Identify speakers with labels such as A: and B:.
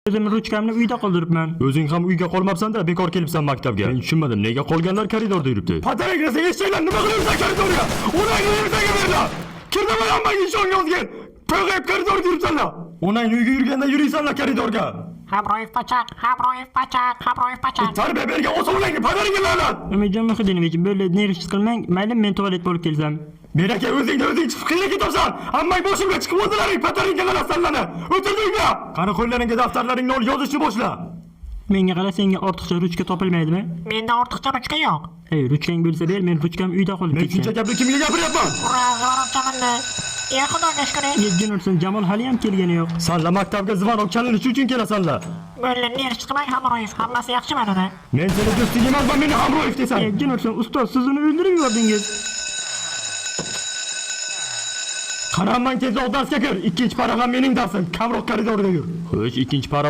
A: Özümün ruchkamni uyda qoldiribman.
B: O'zing ham uyga qolmabsan-da, bekor kelibsan maktabga. Men tushunmadim, nega qolganlar koridorda yuribdi? Pataregrasa eshitinglar, nima qilyapsan koridorga? Onang yerdaga berla. Kirdaman hammaga ishonga o'zgin. To'g'ib koridorga yuribsanlar. Onang uyga yurganda yuriysanlar koridorga.
C: Hamroyev pachak.
B: Tarbiya bergan o'sha onangga pataregrasa.
A: Umidjon Muhidinovich, böyle nervsiz qilmang. Mayli, men tualet bo'lib kelsam.
B: Beraka o'zing chiqib qilga ketibsan. Hammang boshimga chiqib o'ldiraring, pataregrasa sanlarni. O'tirdingmi? Qani qo'llaringga daftarlaringni ol, yozishni boshla.
A: Menga qara, senga ortiqcha ruchka topilmaydimi?
C: Menda ortiqcha ruchka yo'q.
A: Ey, ruchkang bo'lsa ber, men ruchkam uyda qolib
B: Men shuncha
A: ketgan.
B: gapni kimga gapiryapman?
C: Ura, g'aramchaminda. Xudoga shukr.
A: Yetgan ursin, Jamol hali ham kelgani yo'q.
B: Sanlar maktabga zivon chalinish uchun kelasanlar.
C: Bo'ldi, nerv chiqmang Hamroyev. Hammasi yaxshi mana.
B: Men seni do'sting emasman, meni Hamroyev desan.
A: Yetgan ursin, ustoz, siz uni o'ldirib yubordingiz.
B: Qani hammang tezroq darsga kir. Ikkinchi para ham mening darsim. Kamroq koridorda yur. Xo'sh, ikkinchi para